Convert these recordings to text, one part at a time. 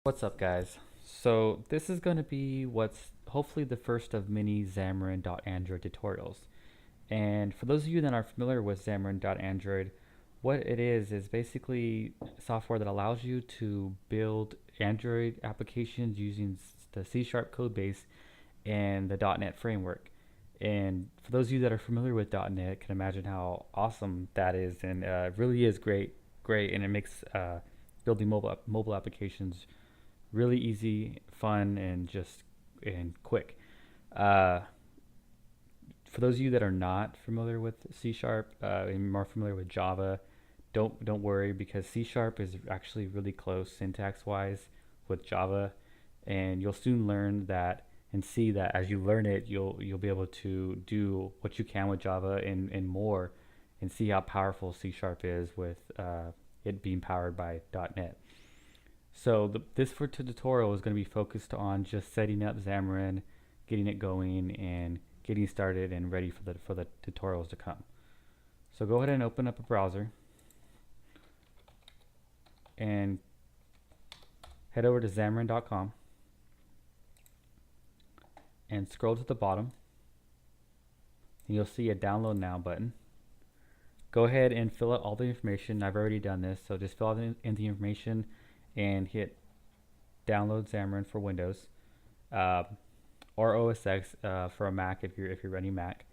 What's up, guys? So this is going to be what's hopefully the first of many Xamarin.Android tutorials. And for those of you that are familiar with Xamarin.Android, what it is basically software that allows you to build Android applications using the C# code base and the .NET framework. And for those of you that are familiar with .NET, can imagine how awesome that is, and it really is great, and it makes building mobile applications really easy, fun, and quick. Uh, for those of you that are not familiar with C Sharp and more familiar with Java, don't worry because C Sharp is actually really close syntax wise with Java, and you'll soon learn that and see that as you learn it, you'll be able to do what you can with Java and more, and see how powerful C Sharp is with it being powered by .NET. So this for tutorial is going to be focused on just setting up Xamarin, getting it going, and getting started and ready for the tutorials to come. So go ahead and open up a browser and head over to Xamarin.com and scroll to the bottom, and you'll see a Download Now button. Go ahead and fill out all the information. I've already done this, so just fill out in the information and hit Download Xamarin for Windows. Or OS X for a Mac if you're running Mac,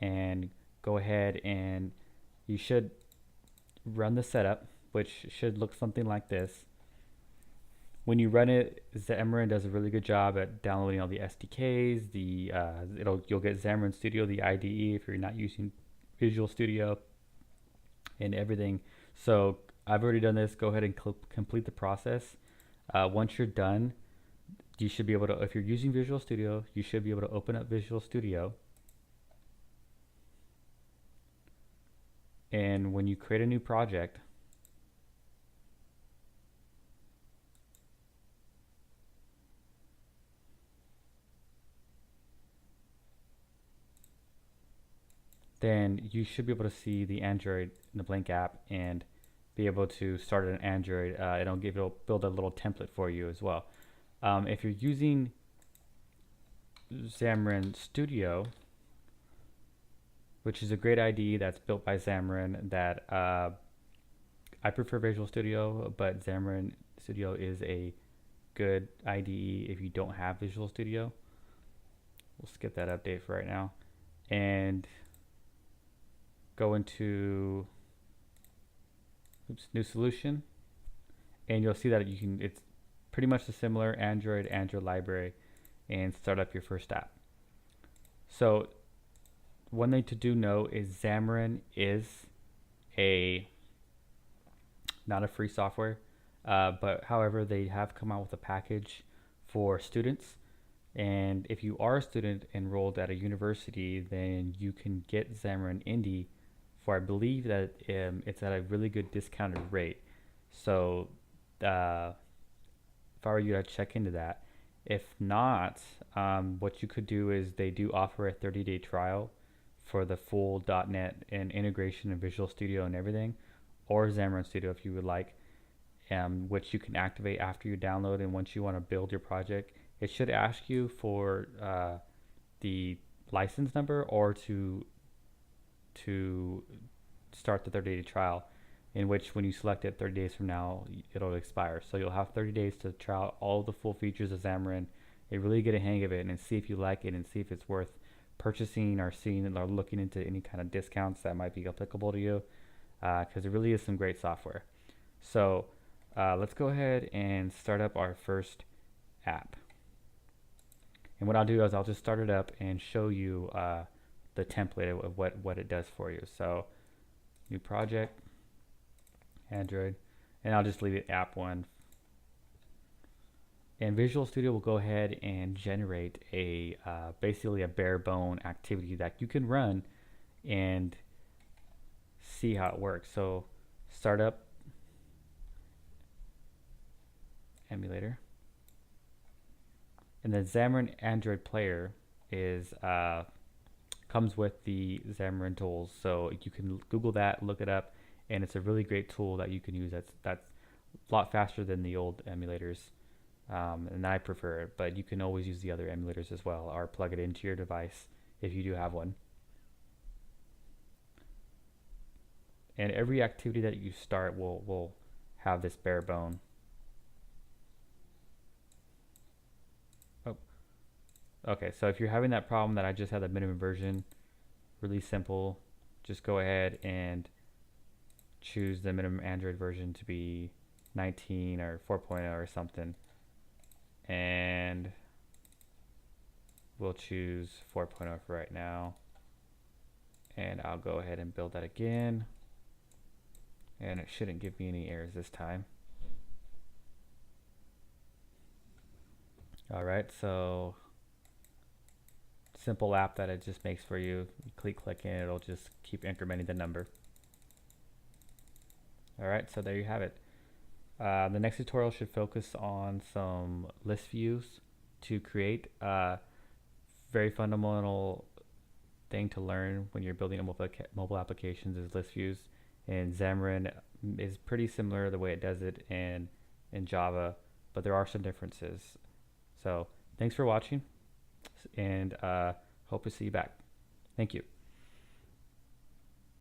and go ahead and you should run the setup, which should look something like this. When you run it, Xamarin does a really good job at downloading all the SDKs. You'll get Xamarin Studio, the IDE, if you're not using Visual Studio, and everything. So I've already done this. Go ahead and complete the process. Once you're done, you should be able to, if you're using Visual Studio, you should be able to open up Visual Studio. And when you create a new project, then you should be able to see the Android in the blank app and be able to start an Android. It'll build a little template for you as well. If you're using Xamarin Studio, which is a great IDE that's built by Xamarin, that I prefer Visual Studio, but Xamarin Studio is a good IDE if you don't have Visual Studio. We'll skip that update for right now and go into new solution, and you'll see that it's pretty much the similar Android library, and start up your first app. So one thing to do know is Xamarin is not a free software, but however they have come out with a package for students, and if you are a student enrolled at a university, then you can get Xamarin Indie for, I believe that it's at a really good discounted rate. So if I were you, I'd check into that. If not, what you could do is they do offer a 30-day trial for the full .NET and integration of Visual Studio and everything, or Xamarin Studio if you would like, which you can activate after you download. And once you want to build your project, it should ask you for the license number or to start the 30-day trial, in which when you select it 30 days from now, it'll expire. So you'll have 30 days to try out all the full features of Xamarin and really get a hang of it and see if you like it and see if it's worth purchasing or seeing or looking into any kind of discounts that might be applicable to you, because it really is some great software. So let's go ahead and start up our first app. And what I'll do is I'll just start it up and show you the template of what it does for you. So new project, Android, and I'll just leave it app one. And Visual Studio will go ahead and generate a basically a bare bone activity that you can run and see how it works. So start up emulator, and the Xamarin Android player is comes with the Xamarin tools, so you can Google that, look it up, and it's a really great tool that you can use. That's a lot faster than the old emulators. and I prefer it, but you can always use the other emulators as well, or plug it into your device if you do have one. And every activity that you start will have this bare bone. Oh, okay. So if you're having that problem that I just had the minimum version, really simple. Just go ahead and choose the minimum Android version to be 19 or 4.0 or something, and we'll choose 4.0 for right now. And I'll go ahead and build that again, and it shouldn't give me any errors this time. All right, so simple app that it just makes for you. You click and it'll just keep incrementing the number. All right, so there you have it. The next tutorial should focus on some list views to create. Very fundamental thing to learn when you're building a mobile applications is list views. And Xamarin is pretty similar the way it does it in Java, but there are some differences. So thanks for watching, and hope to see you back. Thank you.